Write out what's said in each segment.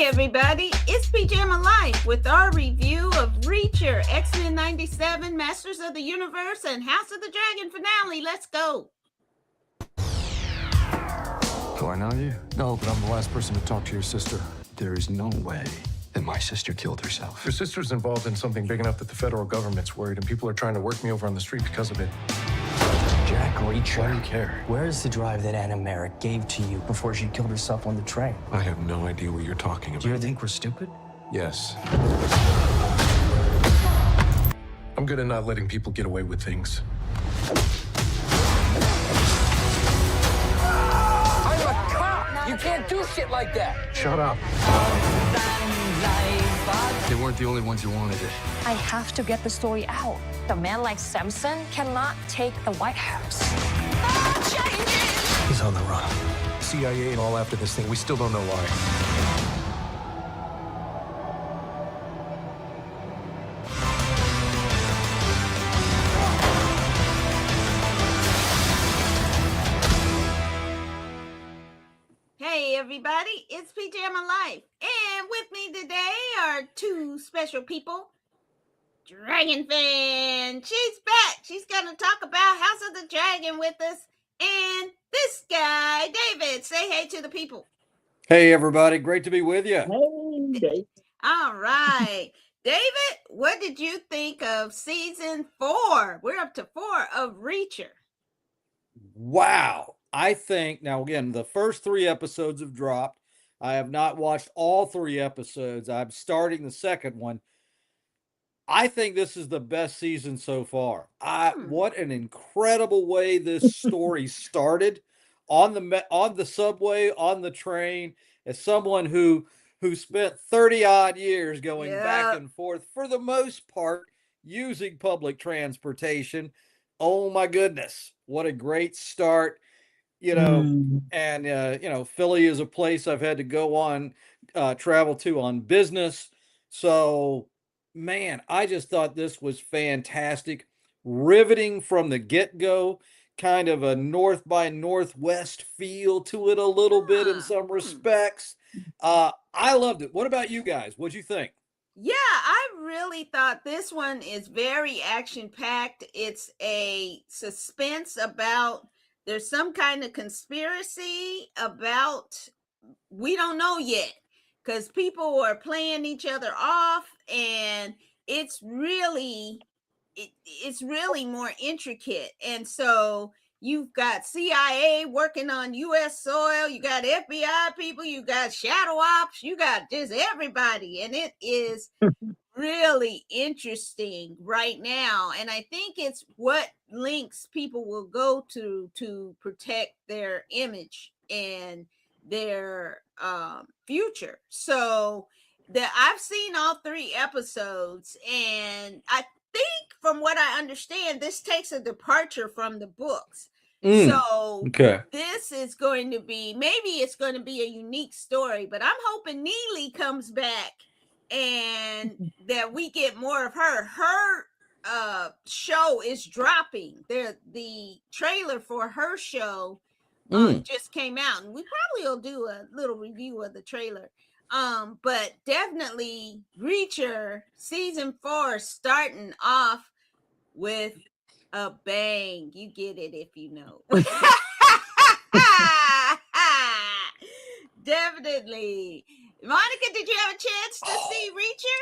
everybody, it's Pajama Life with our review of Reacher, X-Men 97, Masters of the Universe, and House of the Dragon finale. Let's go. Do I know you? No, but I'm the last person to talk to your sister. There is no way that my sister killed herself. Your sister's involved in something big enough that the federal government's worried, and people are trying to work me over on the street because of it. Jack Reacher. Why do you care? Where is the drive that Anna Merrick gave to you before she killed herself on the train? I have no idea what you're talking about. Do you think we're stupid? Yes. I'm good at not letting people get away with things. I'm a cop! You can't do shit like that! Shut up. They weren't the only ones who wanted it. I have to get the story out. A man like Samson cannot take the White House. He's on the run. CIA and all after this thing, we still don't know why. Hey everybody, it's Pajama Life, and with me today are two special people. Dragon fan, she's back. She's gonna talk about House of the Dragon with us, and this guy, David. Say hey to the people. Hey everybody, great to be with you. Hey, All right, David, what did you think of season 4? We're up to 4 of Reacher. Wow. I think, now again, the first 3 episodes have dropped. I have not watched all 3 episodes. I'm starting the second one. I think this is the best season so far. What an incredible way this story started on the subway, on the train, as someone who spent 30 odd years going back and forth, for the most part, using public transportation. Oh my goodness, what a great start. And Philly is a place I've had to go on, travel to on business. So, man, I just thought this was fantastic, riveting from the get-go, kind of a North by Northwest feel to it a little bit in some respects. I loved it. What about you guys? What'd you think? Yeah, I really thought this one is very action-packed. It's a suspense about there's some kind of conspiracy about, we don't know yet, because people are playing each other off, and it's really more intricate. And so you've got CIA working on U.S. soil, you got FBI people, you got shadow ops, you got just everybody, and it is really interesting right now. And I think it's what links people will go to protect their image and their future. So I've seen all 3 episodes, and I think, from what I understand, this takes a departure from the books. So this is going to be, maybe it's going to be a unique story, but I'm hoping Neely comes back and that we get more of her. Her show is dropping. The trailer for her show just came out, and we probably will do a little review of the trailer. But definitely Reacher season 4 starting off with a bang. You get it if you know. Definitely. Monica, did you have a chance to see Reacher?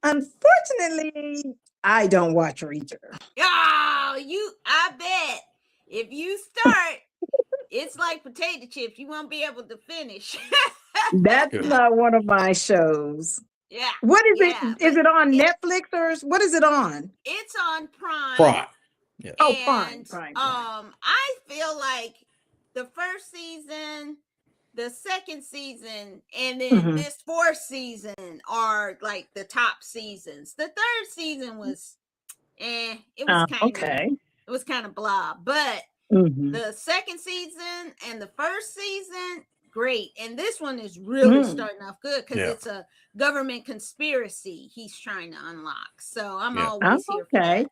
Unfortunately, I don't watch Reacher. Oh, I bet if you start, it's like potato chips. You won't be able to finish. That's not one of my shows. Yeah. What is it? Is it on Netflix or what is it on? It's on Prime. Prime. Yeah. Oh, And, Prime. I feel like the first season, the second season, and then this 4th season are like the top seasons. The 3rd season was, it was it was kind of blah. But the second season and the first season, great. And this one is really starting off good because it's a government conspiracy he's trying to unlock. So I'm always here for that.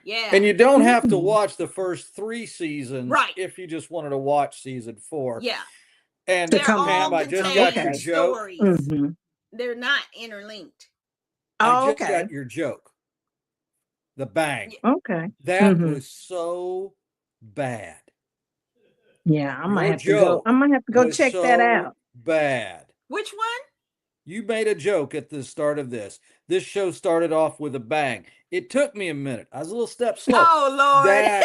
Yeah. And you don't have to watch the first 3 seasons Right. if you just wanted to watch season 4. Yeah. And To They're come all Pam, I just got your contained okay. joke. stories. Hmm. They're not interlinked. I Oh, just okay. got your joke. The bang. Yeah. Okay. That Hmm. was so bad. Yeah, I might Your have to go. I joke might have to go was check that so out. bad. Which one? You made a joke at the start of this. This show started off with a bang. It took me a minute. I was a little step slow. Oh Lord.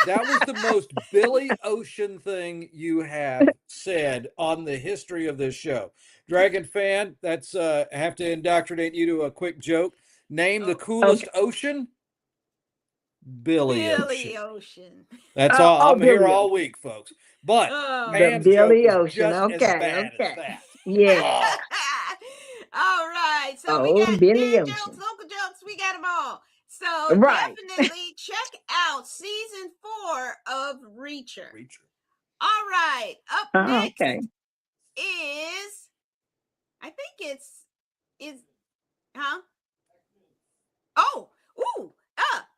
That was the most Billy Ocean thing you have said on the history of this show. Dragon fan, that's have to indoctrinate you to a quick joke. Name the Oh, coolest Okay. ocean. Billy Ocean. Billy Ocean. That's Oh, all. oh, I'm here Billy all Ocean. week, folks. But Oh. The Pam's joke Billy was Ocean. just as Okay. bad as Okay. that. Yeah. All right. So we Oh, got Billy dad jokes, Ocean. local jokes. We got them all. So Right. definitely check out season 4 of Reacher. Reacher. All right. Up Oh, next okay. is, I think it's, is, huh? Oh, ooh.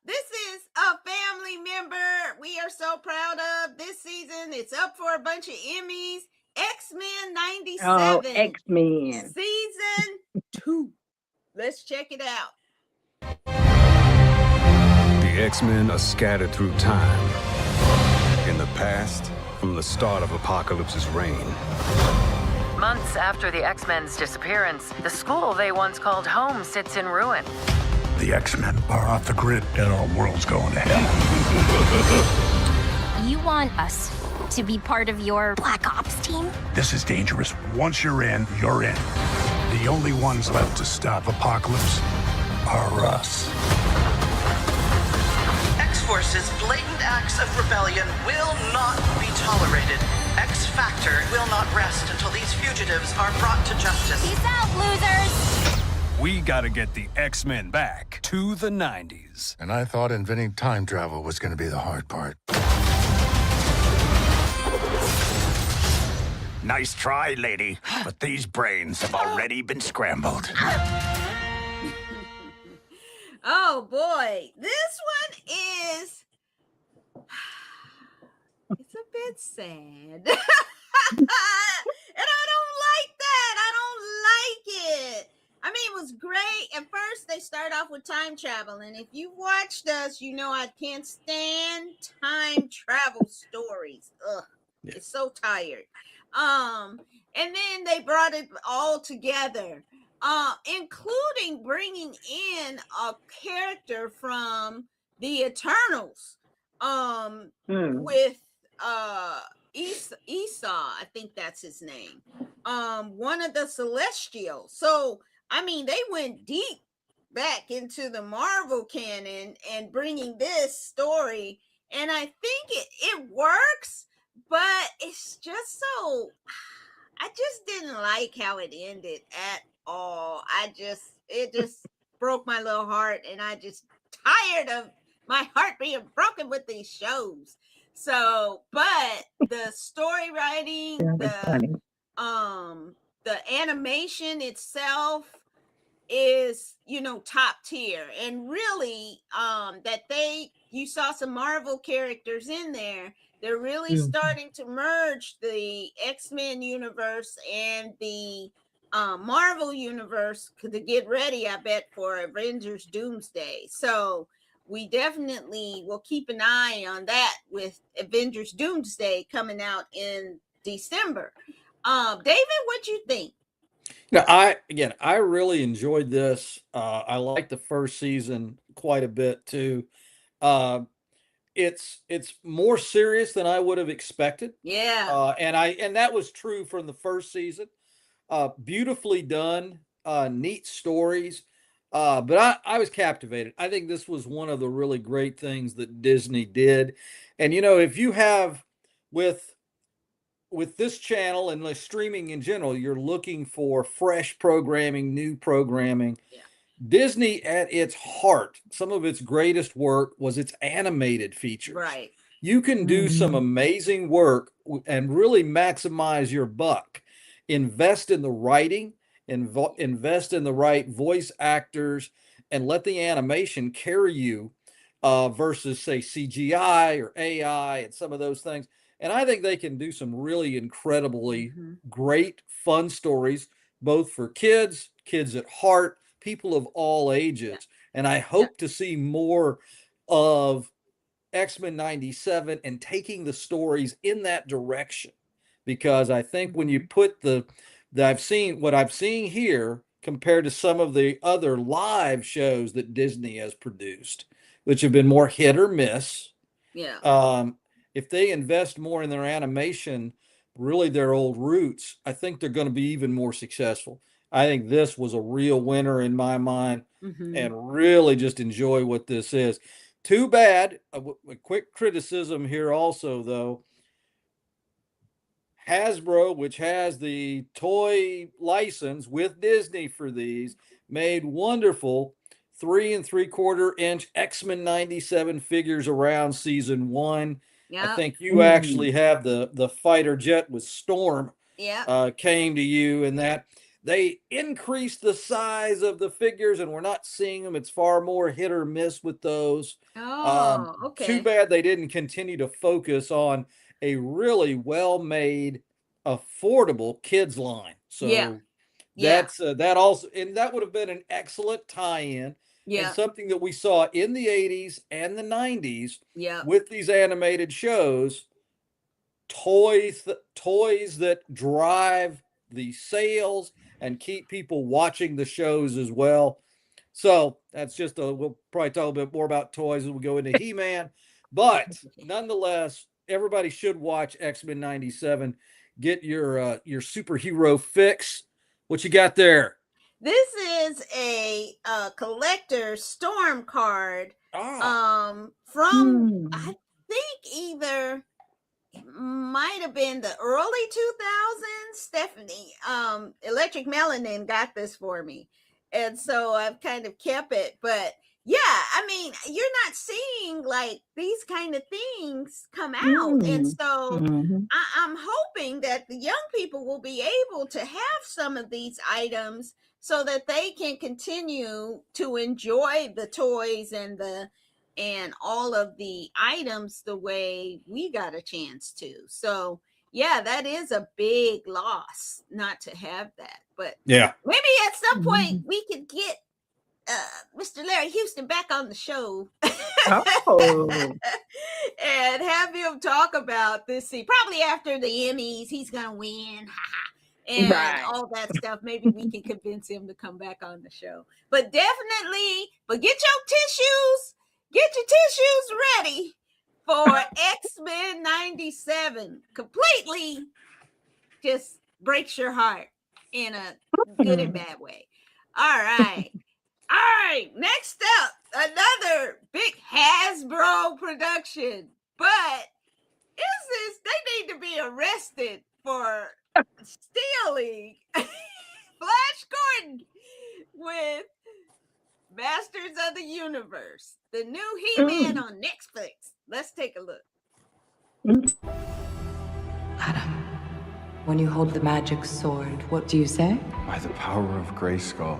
This is a family member we are so proud of this season. It's up for a bunch of Emmys. X-Men Oh, 97, X-Men. season 2. Let's check it out. The X-Men are scattered through time. In the past, from the start of Apocalypse's reign. Months after the X-Men's disappearance, the school they once called home sits in ruin. The X-Men are off the grid and our world's going to hell. You want us to be part of your Black Ops team? This is dangerous. Once you're in, you're in. The only ones left to stop Apocalypse are us. X-Force's blatant acts of rebellion will not be tolerated. X-Factor will not rest until these fugitives are brought to justice. Peace out, losers! We gotta get the X-Men back to the 90s. And I thought inventing time travel was going to be the hard part. Nice try, lady, but these brains have already been scrambled. Oh boy, this one is, it's a bit sad. And I don't like that. I don't like it. I mean, it was great. At first, they start off with time travel. And if you watched us, you know I can't stand time travel stories. Ugh, Yeah. it's so tired. And then they brought it all together, including bringing in a character from the Eternals, with Esau, I think that's his name, one of the Celestials. So I mean, they went deep back into the Marvel canon and bringing this story, and I think it works, but it's just so, I just didn't like how it ended at all. It just broke my little heart, and I just tired of my heart being broken with these shows. So, but the story writing, the animation itself is, top tier. And really, that you saw some Marvel characters in there. They're really starting to merge the X-Men universe and the Marvel universe to get ready, I bet, for Avengers Doomsday. So we definitely will keep an eye on that with Avengers Doomsday coming out in December. David, what you think? Now, I really enjoyed this. I liked the first season quite a bit too. Uh, it's more serious than I would have expected. Yeah. And that was true from the first season. Beautifully done, neat stories. But I was captivated. I think this was one of the really great things that Disney did. And if you have with this channel and streaming in general, you're looking for fresh programming, new programming. Yeah. Disney, at its heart, some of its greatest work was its animated features. Right. You can do some amazing work and really maximize your buck. Invest in the writing, invest in the right voice actors, and let the animation carry you versus, say, CGI or AI and some of those things. And I think they can do some really incredibly great, fun stories, both for kids, kids at heart, people of all ages. And I hope to see more of X-Men 97 and taking the stories in that direction. Because I think when you put what I've seen here compared to some of the other live shows that Disney has produced, which have been more hit or miss. Yeah. If they invest more in their animation, really their old roots, I think they're going to be even more successful. I think this was a real winner in my mind, and really just enjoy what this is. Too bad, a quick criticism here also, though. Hasbro, which has the toy license with Disney for these, made wonderful 3 3/4 inch X-Men 97 figures around season 1. I think you actually have the fighter jet with Storm came to you, and that they increased the size of the figures, and we're not seeing them. It's far more hit or miss with those. Oh, okay. Too bad they didn't continue to focus on a really well-made, affordable kids line. So that's that also, and that would have been an excellent tie-in. And something that we saw in the 80s and the 90s with these animated shows, toys that drive the sales and keep people watching the shows as well. So that's just we'll probably talk a bit more about toys as we go into He-Man, but nonetheless, everybody should watch X-Men 97. Get your superhero fix. What you got there? This is a collector Storm card from I think either it might have been the early 2000s. Stephanie Electric Melanin got this for me, and so I've kind of kept it. But yeah, I mean, you're not seeing like these kind of things come out, and so I'm hoping that the young people will be able to have some of these items so that they can continue to enjoy the toys and all of the items the way we got a chance to. So yeah, that is a big loss not to have that. But yeah, maybe at some point we could get Mr. Larry Houston back on the show. And have him talk about this. See, probably after the Emmys, he's gonna win. And all that stuff. Maybe we can convince him to come back on the show. But definitely, but get your tissues ready for X-Men 97. Completely just breaks your heart in a good and bad way. All right. Next up, another big Hasbro production. But they need to be arrested for stealing Flash Gordon with Masters of the Universe, the new He-Man on Netflix. Let's take a look. Adam, when you hold the magic sword, what do you say? By the power of Grayskull.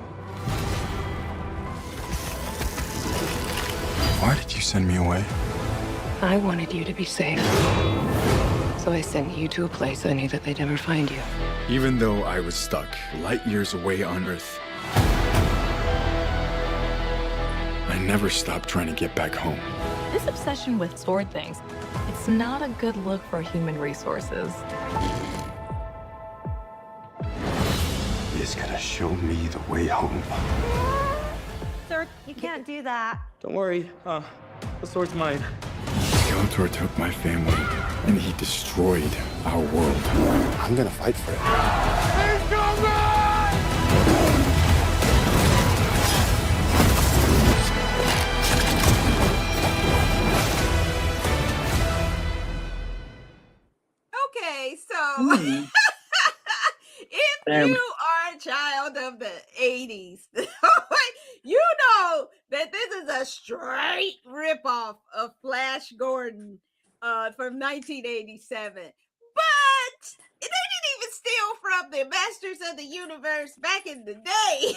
Why did you send me away? I wanted you to be safe. So I sent you to a place I knew that they'd never find you. Even though I was stuck light years away on Earth, I never stopped trying to get back home. This obsession with sword things, it's not a good look for human resources. He's gonna show me the way home. Sir, you can't do that. Don't worry, the sword's mine. Skeletor took my family, and he destroyed our world. I'm gonna fight for it. He's coming! Okay, so if you are a child of the 80s, you know that this is a straight ripoff of Flash Gordon from 1987. But they didn't even steal from the Masters of the Universe back in the day.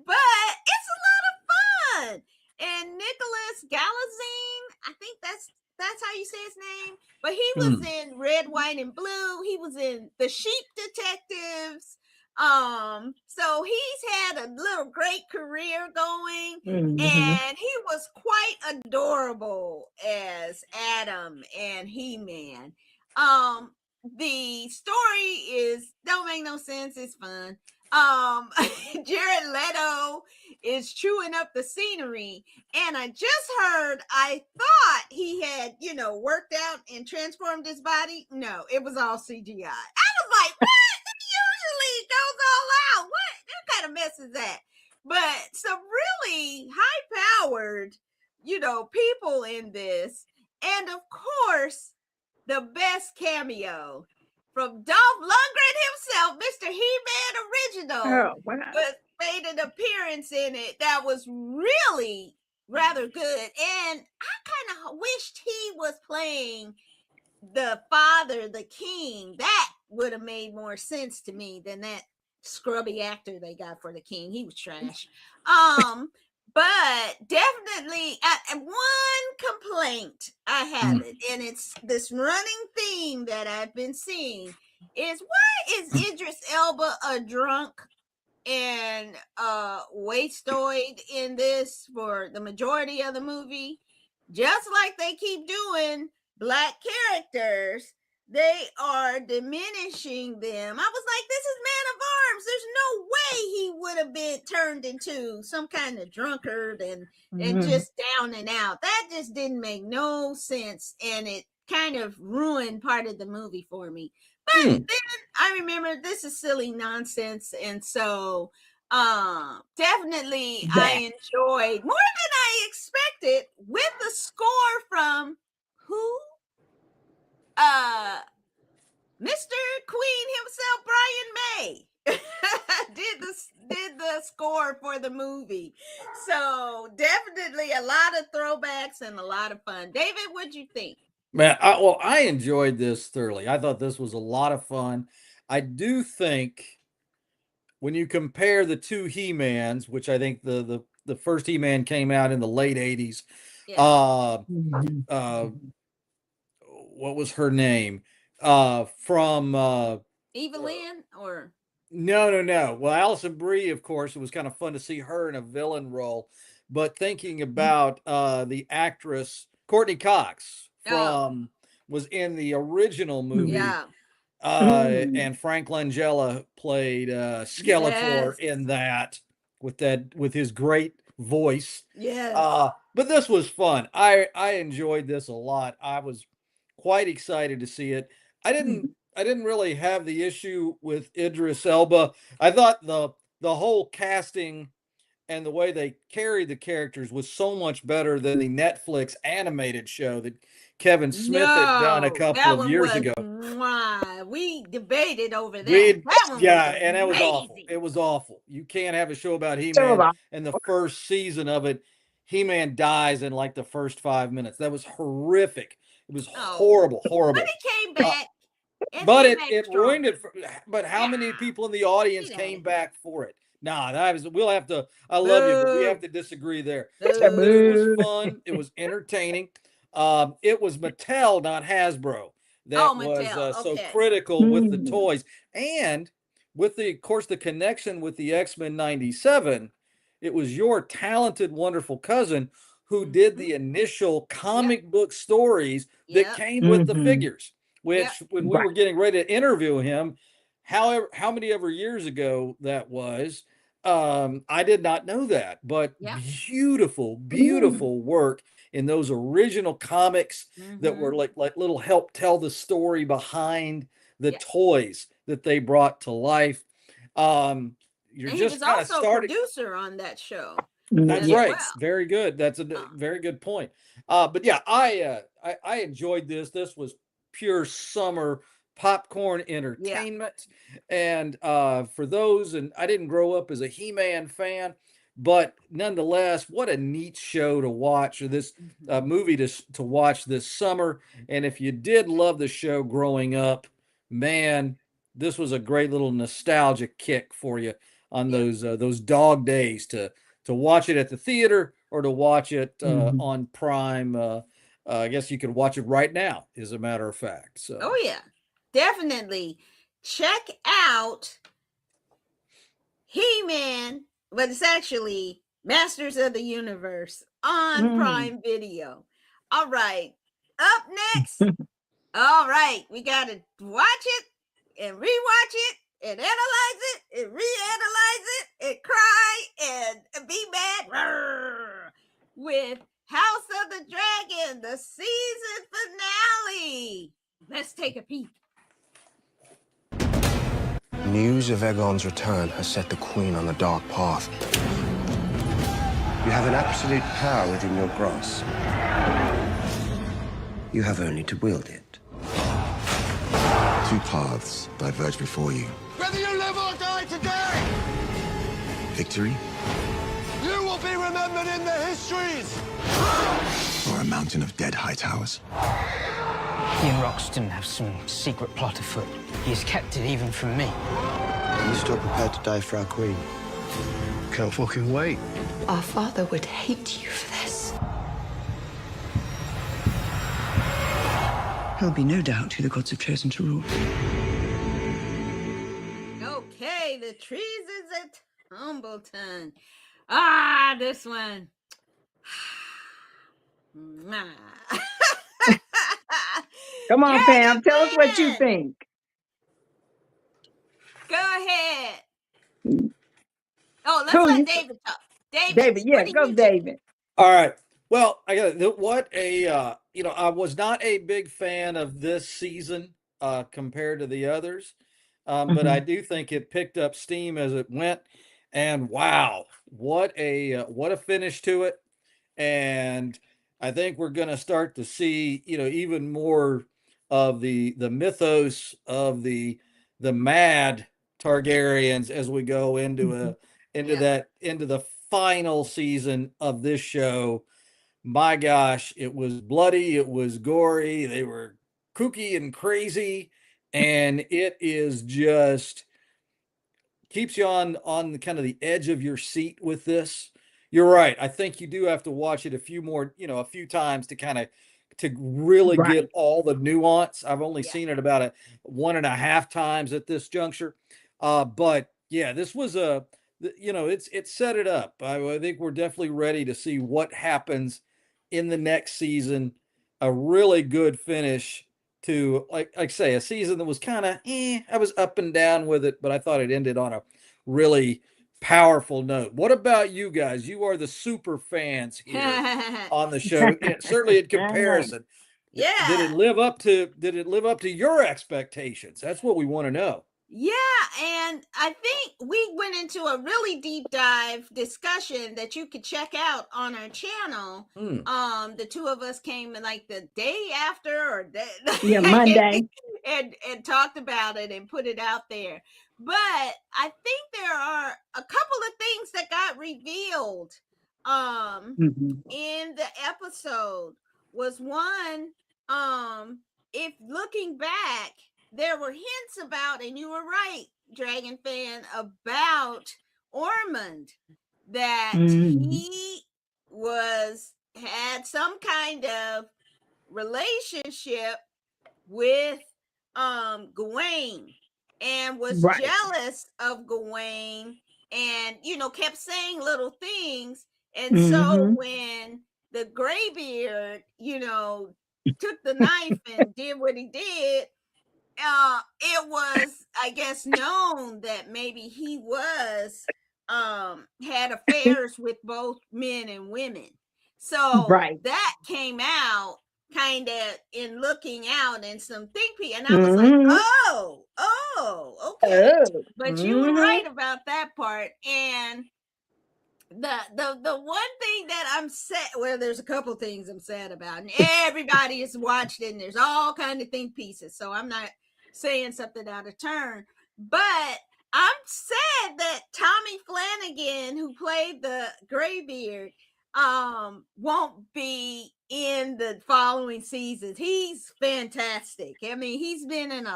But it's a lot of fun. And Nicholas Galazine, I think that's That's how you say his name. But he was in Red, White, and Blue. He was in The Sheep Detectives. So he's had a little great career going, and he was quite adorable as Adam and He-Man. The story don't make no sense. It's fun. Jared Leto is chewing up the scenery, and I thought he had, worked out and transformed his body. No, it was all CGI. I was like, what? Usually it goes all out. What kind of mess is that? But some really high-powered, people in this, and of course, the best cameo from Dolph Lundgren himself, Mr. He-Man original, made an appearance in it that was really rather good. And I kind of wished he was playing the father, the king. That would have made more sense to me than that scrubby actor they got for the king. He was trash. But definitely, one complaint I have it, and it's this running theme that I've been seeing, is why is Idris Elba a drunk and wastoid in this for the majority of the movie? Just like they keep doing Black characters, they are diminishing them. I was like, this is Man of Arms. There's no way he would have been turned into some kind of drunkard and just down and out. That just didn't make no sense, and it kind of ruined part of the movie for me. But then I remember this is silly nonsense, and so definitely I enjoyed more than I expected with the score from who? Mr. Queen himself, Brian May, did the score for the movie. So definitely a lot of throwbacks and a lot of fun. David, what'd you think? Man, I enjoyed this thoroughly. I thought this was a lot of fun. I do think when you compare the two He-Mans, which I think the first He-Man came out in the late 80s, what was her name? From Evelyn or no. Well, Alison Brie, of course, it was kind of fun to see her in a villain role. But thinking about the actress Courtney Cox was in the original movie. And Frank Langella played Skeletor in that with his great voice. But this was fun. I enjoyed this a lot. I was quite excited to see it. I didn't really have the issue with Idris Elba. I thought the whole casting and the way they carried the characters was so much better than the Netflix animated show that Kevin Smith had done a couple of years ago. We debated over that. And it was awful. It was awful. You can't have a show about He-Man and the first season of it, He-Man dies in like the first 5 minutes. That was horrific. It was horrible. But he came back. But it ruined it. But how many people in the audience came back for it? We'll have to. I love you, but we have to disagree there. It was fun. It was entertaining. It was Mattel, not Hasbro, that was so critical with the toys, and with of course, the connection with the X-Men '97. It was your talented, wonderful cousin who did the initial comic book stories that came with the figures. Which, when we were getting ready to interview him, how many ever years ago that was, I did not know that. But beautiful work in those original comics that were like little help tell the story behind the toys that they brought to life. You're and just he was also a producer on that show. That's right. Well. Very good. That's a very good point. But yeah, I enjoyed this. This was pure summer popcorn entertainment. And for those, and I didn't grow up as a He-Man fan, but nonetheless, what a neat show to watch, or this movie to watch this summer. And if you did love the show growing up, man, this was a great little nostalgic kick for you on those dog days to watch it at the theater or to watch it on Prime I guess you can watch it right now, as a matter of fact. So. Oh yeah, definitely check out He-Man, but it's actually Masters of the Universe on Prime Video. All right, up next. All right, we got to watch it and rewatch it and analyze it and reanalyze it and cry and be mad. Rawr, with House of the Dragon, the season finale. Let's take a peek. News of Aegon's return has set the Queen on a dark path. You have an absolute power within your grasp. You have only to wield it. Two paths diverge before you. Whether you live or die today, Victory you will be remembered in the histories. or a mountain of dead high towers. He and Roxton have some secret plot afoot. He has kept it even from me. Are you still prepared to die for our Queen? Can't fucking wait. Our father would hate you for this. There'll be no doubt who the gods have chosen to rule. Okay, the treasons at Humbleton. This one. Come on, Dragon Pam. Tell us what you Fan. think. Go ahead. Oh, let's Who let you- David talk. David, yeah, what do go, you think? David. All right. Well, I got what a I was not a big fan of this season compared to the others, but I do think it picked up steam as it went. And wow, what a finish to it! And I think we're going to start to see even more of the mythos of the mad Targaryens as we go into the final season of this show. My gosh, it was bloody, it was gory, they were kooky and crazy, and it is just keeps you on the kind of the edge of your seat with this. You're right. I think you do have to watch it a few times to really get all the nuance. I've only seen it about 1.5 times at this juncture. But yeah, this was it set it up. I think we're definitely ready to see what happens in the next season. A really good finish to like I say, a season that was kind of I was up and down with it, but I thought it ended on a really powerful note. What about you guys? You are the super fans here on the show, certainly in comparison. Yeah. Did it live up to your expectations? That's what we want to know. Yeah, and I think we went into a really deep dive discussion that you could check out on our channel. The two of us came like the day after Monday. and talked about it and put it out there. But I think there are a couple of things that got revealed in the episode. Was one, if looking back, there were hints about, and you were right, Dragon Fan, about Ormond, that he had some kind of relationship with Gawain and was jealous of Gawain and kept saying little things. And so when the Graybeard took the knife and did what he did, it was, I guess, known that maybe he was had affairs with both men and women. So that came out kind of in looking out and some think piece, and I was like, okay. But you were right about that part. And the one thing that I'm sad, well, there's a couple things I'm sad about, and everybody has watched it, and there's all kind of think pieces, so I'm not saying something out of turn, but I'm sad that Tommy Flanagan, who played the Graybeard, won't be in the following seasons. He's fantastic. I mean, he's been in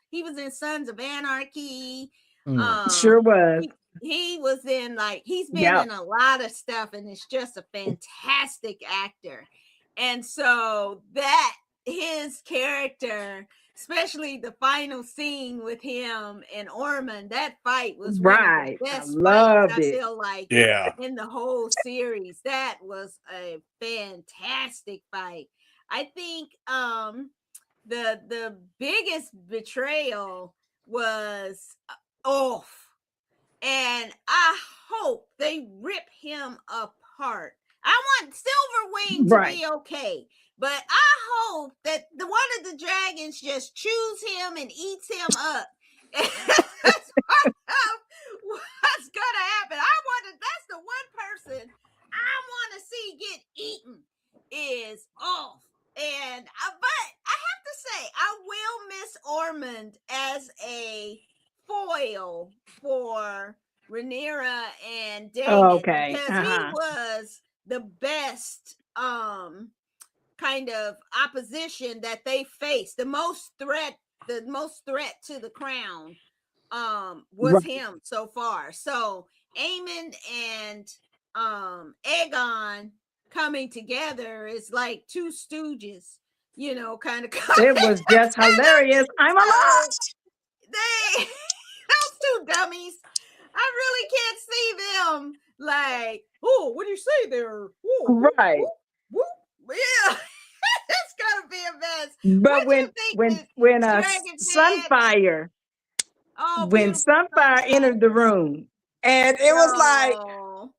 he was in Sons of Anarchy. Sure was. He was in he's been in a lot of stuff, and it's just a fantastic actor. And so that his character, especially the final scene with him and Ormond, that fight was one of the Right. I best fights loved I it. feel like Yeah. in the whole series. That was a fantastic fight. I think the biggest betrayal was Ulf. And I hope they rip him apart. I want Silverwing to Right. be okay, but I hope that the one of the dragons just chews him and eats him up. That's what's gonna happen. That's the one person I want to see get eaten is Ulf. And but I have to say, I will miss Ormond as a foil for Rhaenyra and Daemon Okay. because he was the best kind of opposition that they faced. The most threat to the crown was Right. him so far. So Aemon and Aegon coming together is like two stooges, you know, kind of It was just hilarious. I'm alive. they those two dummies, I really can't see them like, oh, what do you say there? Ooh, Right. whoop, whoop. Yeah, it's gonna be a mess. But What do you think when Dragon Sunfire Oh, when beautiful Sunfire entered the room, and it was like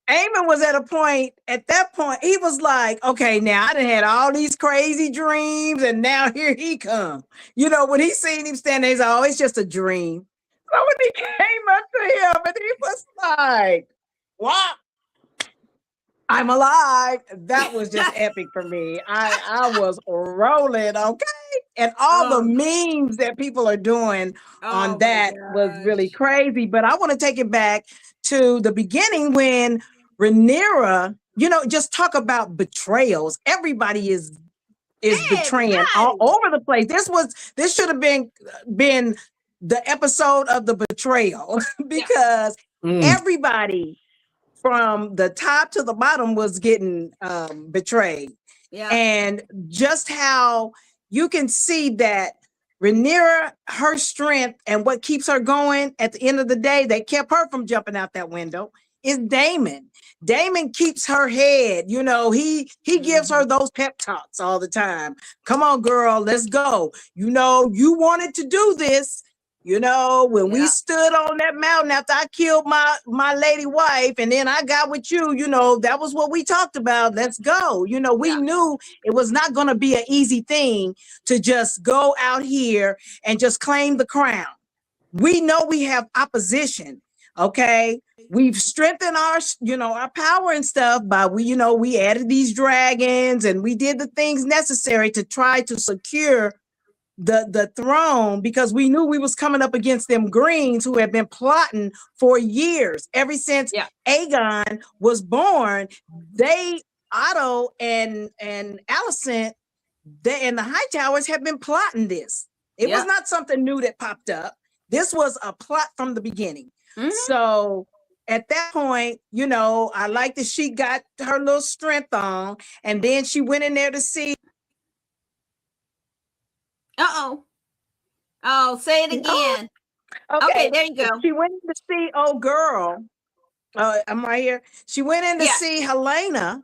Eamon was at a point, at that point, he was like, okay, now I done had all these crazy dreams, and now here he come. You know, when he seen him standing, he's like, oh, it's just a dream. So when he came up to him, and he was like, what? I'm alive. That was just epic for me. I was rolling, okay? And all the memes that people are doing on that was really crazy. But I want to take it back to the beginning when Rhaenyra, you know, just talk about betrayals. Everybody is betraying all over the place. This should have been the episode of the betrayal because everybody from the top to the bottom was getting betrayed. Yeah. And just how you can see that Rhaenyra, her strength and what keeps her going at the end of the day, that kept her from jumping out that window, is Daemon. Daemon keeps her head, you know, he gives her those pep talks all the time. Come on, girl, let's go. You know, you wanted to do this. You know, when we stood on that mountain after I killed my lady wife, and then I got with you, you know, that was what we talked about. Let's go. You know, we knew it was not going to be an easy thing to just go out here and just claim the crown. We know we have opposition. Okay. We've strengthened our, you know, our power and stuff by we added these dragons and we did the things necessary to try to secure the throne, because we knew we was coming up against them Greens who had been plotting for years. Ever since Aegon was born, Otto and Alicent, and the Hightowers have been plotting this. It was not something new that popped up. This was a plot from the beginning. So at that point, you know, I like that she got her little strength on, and then she went in there to see. Oh, say it again. Okay, there you go. She went in to see old girl. I'm right here. She went in to see Helena.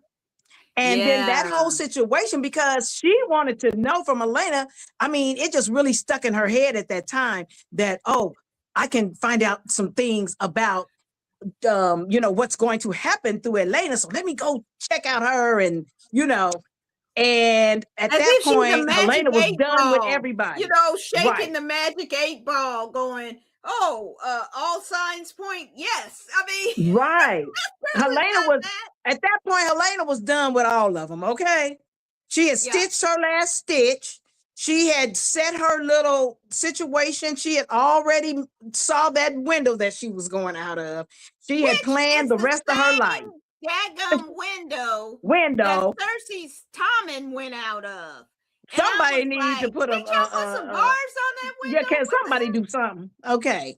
And then that whole situation, because she wanted to know from Helena, I mean, it just really stuck in her head at that time that, oh, I can find out some things about, you know, what's going to happen through Helena. So let me go check out her and, you know, and at that point, Helena was done with everybody. You know, shaking the magic 8 ball going, all signs point yes. I mean, right. Helena was at that point, Helena was done with all of them. Okay. She had stitched her last stitch. She had set her little situation. She had already saw that window that she was going out of. She had planned the rest of her life. Daggum window that Cersei's Tommen went out of. Somebody needs to put some bars on that window. Yeah, can somebody do something? Okay.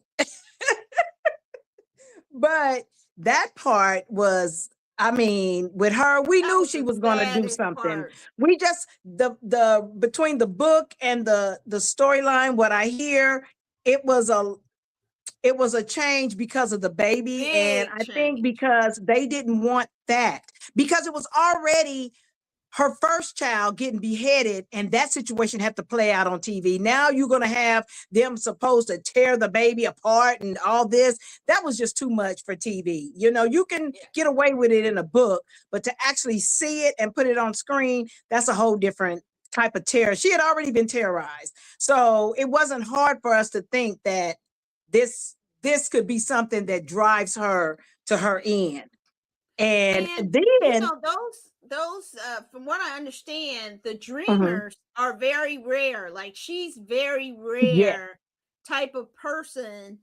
But that part was, I mean, with her, we knew she the was going to do saddest something. part. We just the between the book and the storyline, what I hear, it was a change because of the baby. And Big I think change. because they didn't want that, because it was already her first child getting beheaded, and that situation had to play out on TV. Now you're going to have them supposed to tear the baby apart and all this. That was just too much for TV. You know, you can get away with it in a book, but to actually see it and put it on screen, that's a whole different type of terror. She had already been terrorized. So it wasn't hard for us to think that this could be something that drives her to her end. And then, you know, those from what I understand, the dreamers are very rare. Like, she's very rare type of person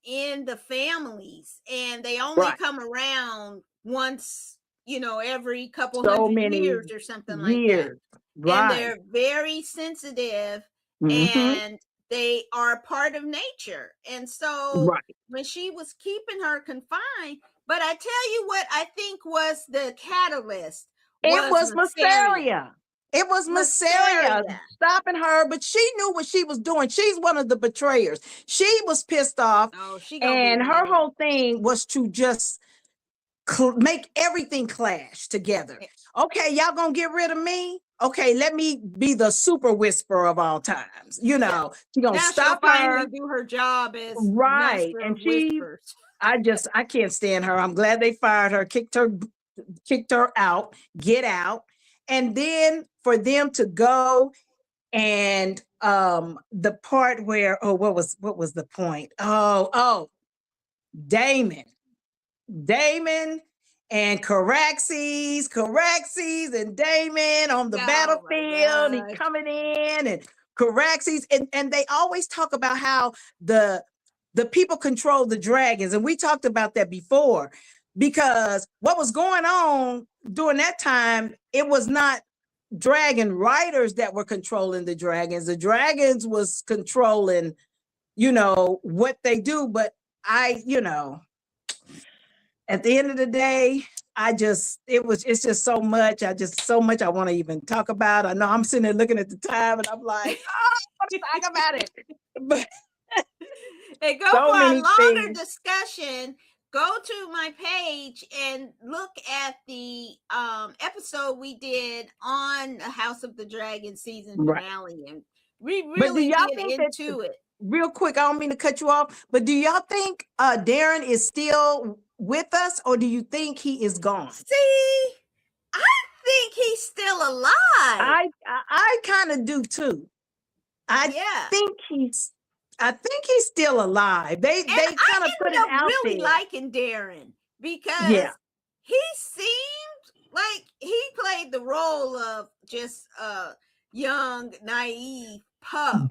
in the families, and they only come around once, you know, every couple hundred years or something like that. And they're very sensitive, and they are part of nature. And so when she was keeping her confined, but I tell you what I think was the catalyst. It was Masseria. It was Masseria stopping her, but she knew what she was doing. She's one of the betrayers. She was pissed off, and her whole thing was to just make everything clash together. Okay, y'all gonna get rid of me? Okay, let me be the super whisperer of all times. You know, she gonna stop she'll her. finally do her job as master And of she, whispers. I can't stand her. I'm glad they fired her, kicked her out, get out. And then for them to go and the part where, what was the point? Damon and Caraxes and Damon on the battlefield. He coming in and Caraxes, and they always talk about how the people control the dragons, and we talked about that before, because what was going on during that time, it was not dragon riders that were controlling the dragons was controlling, you know, what they do. But at the end of the day, it's just so much. So much I want to even talk about. I know I'm sitting there looking at the time and I'm like, I want to talk about it. But and go for a longer discussion. Go to my page and look at the episode we did on House of the Dragon season finale. And we really get into it. Real quick, I don't mean to cut you off, but do y'all think Darren is still with us, or do you think he is gone? See, I think he's still alive. I kind of do too. I think he's still alive. They kind of put it out really there. Liking Darren because he seemed like he played the role of just a young, naive pup,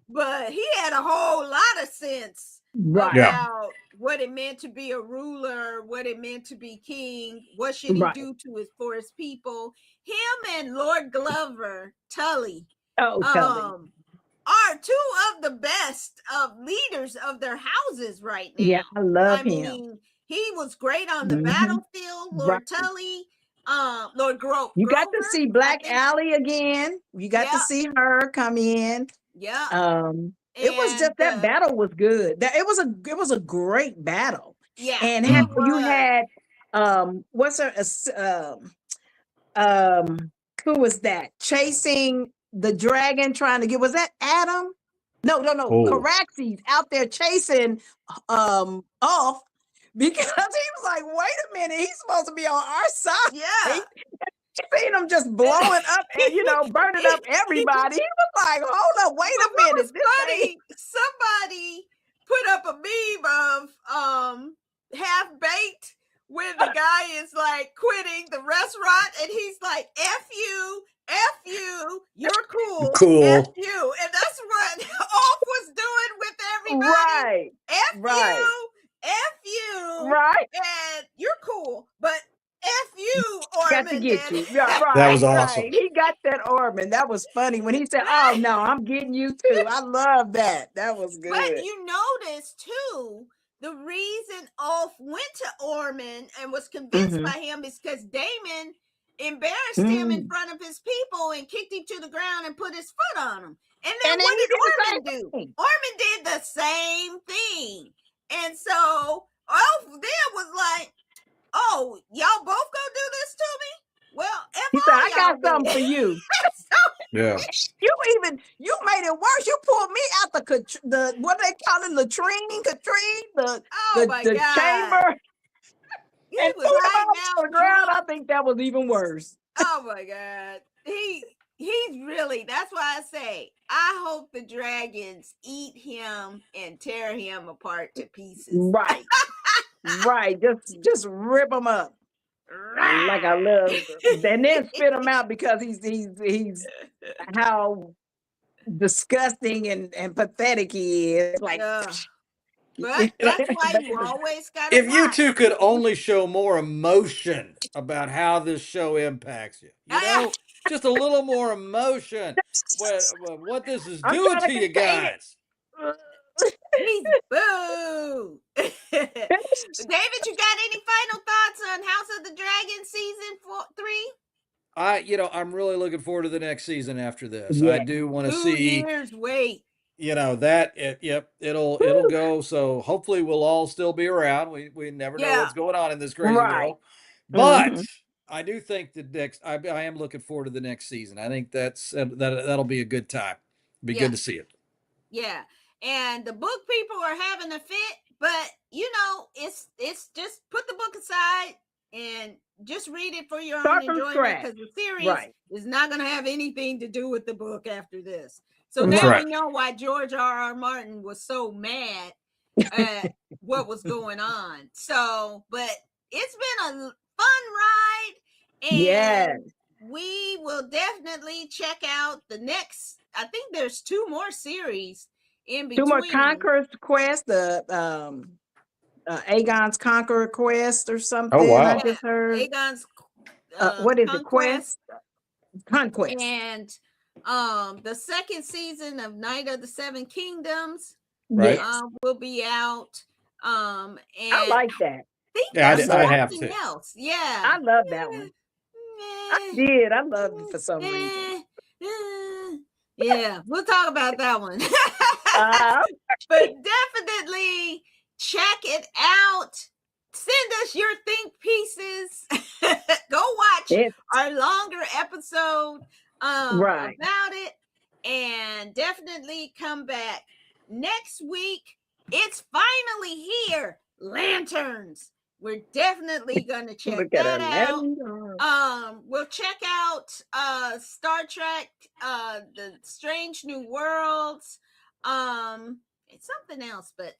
but he had a whole lot of sense about what it meant to be a ruler, what it meant to be king, what should he do for his people. Him and Lord Glover, Tully, are two of the best of leaders of their houses right now. Yeah, I love him. Mean, he was great on the battlefield, Lord Tully. Lord Grover. You got to see Black Allie again. You got to see her come in. Yeah. It was just that battle was good. It was a great battle. Yeah. And you had what's her who was that chasing the dragon trying to get, was that Adam? No. Caraxes out there chasing off because he was like, wait a minute, he's supposed to be on our side. Yeah. Seen him just blowing up and burning up everybody. He was like, hold up, wait a minute. This funny, somebody put up a meme of Half-Baked when the guy is like quitting the restaurant and he's like, F you, you're cool. F you. And that's what Off was doing with everybody. F you. Right. And you're cool. But F you, Orman. Got to get you. Yeah, right. That was awesome. Right. He got that Orman. That was funny when he said, oh no, I'm getting you too. I love that. That was good. But you notice too the reason Ulf went to Orman and was convinced by him is because Damon embarrassed him in front of his people and kicked him to the ground and put his foot on him. And then what he did did the Orman same do? thing. Orman did the same thing. And so Ulf then was like, oh, y'all both gonna do this to me? Well, if He said, all I y'all got do something it. for you. So Yeah. You made it worse. You pulled me out the what they call it, Katrine, oh my the God. chamber, He and was threw him hiding off out the ground. drunk. I think that was even worse. Oh my God. He's really, that's why I say, I hope the dragons eat him and tear him apart to pieces. Right. Right. Just rip him up. Like I love, and then spit him out because he's how disgusting and pathetic he is. Like, but that's why you always gotta If you watch. two could only show more emotion about how this show impacts you, just a little more emotion, what this is I'm doing trying to to you contain it. guys. He's boo. David, you got any final thoughts on House of the Dragon season 3? I'm really looking forward to the next season after this. Yeah. I do want to 2 see, years wait. it'll go. So hopefully we'll all still be around. We never know what's going on in this crazy world. But I do think I am looking forward to the next season. I think that'll be a good time. Be good to see it. Yeah. And the book people are having a fit, but it's just put the book aside and just read it for your own enjoyment, because the series is not going to have anything to do with the book after this. So now we know why George R.R. Martin was so mad at what was going on. So, but it's been a fun ride, and we will definitely check out the next. I think there's 2 more series in between. 2 more Conqueror's Quest, the Aegon's Conqueror Quest or something. Oh wow! I just heard Aegon's what is it? Quest? Conquest. And the second season of Night of the Seven Kingdoms will be out. And I like that. I have to. Else. Yeah, I love that one. I did. I loved it for some reason. Yeah, we'll talk about that one. But definitely check it out. Send us your think pieces. Go watch our longer episode about it, and definitely come back next week. It's finally here. Lanterns. We're definitely gonna check that out. We'll check out Star Trek, the Strange New Worlds. It's something else, but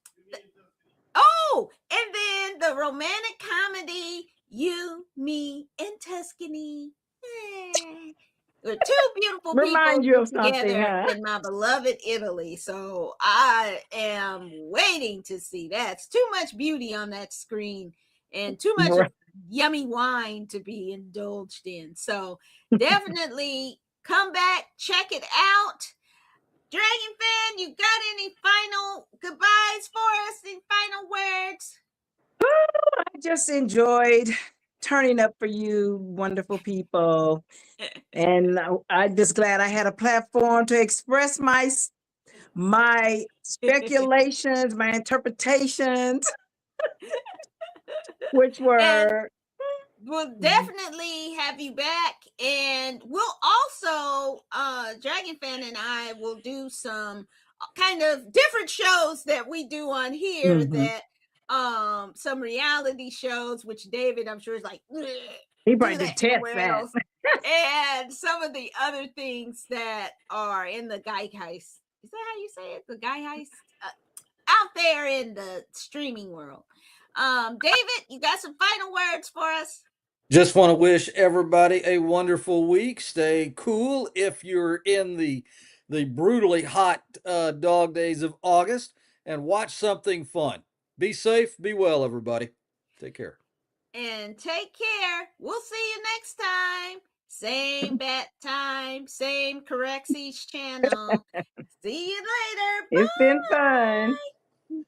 and then the romantic comedy You, Me, and Tuscany. We're 2 beautiful Remind you people of something, together huh? in my beloved Italy. So I am waiting to see that. It's too much beauty on that screen and too much yummy wine to be indulged in. So definitely come back, check it out. Dragon fan, you got any final goodbyes for us? Any final words? I just enjoyed turning up for you, wonderful people. And I'm just glad I had a platform to express my speculations, my interpretations, which were... We'll definitely have you back, and we'll also Dragon Fan and I will do some kind of different shows that we do on here, that some reality shows, which David I'm sure is like he probably detests that. And some of the other things that are in the Geist. Is that how you say it? The Geist out there in the streaming world. David, you got some final words for us? Just want to wish everybody a wonderful week. Stay cool if you're in the brutally hot dog days of August, and watch something fun. Be safe, be well, everybody. Take care. And take care. We'll see you next time. Same bat time, same Correxies channel. See you later. It's been fun.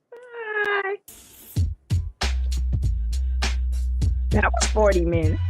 Bye. That was 40 minutes.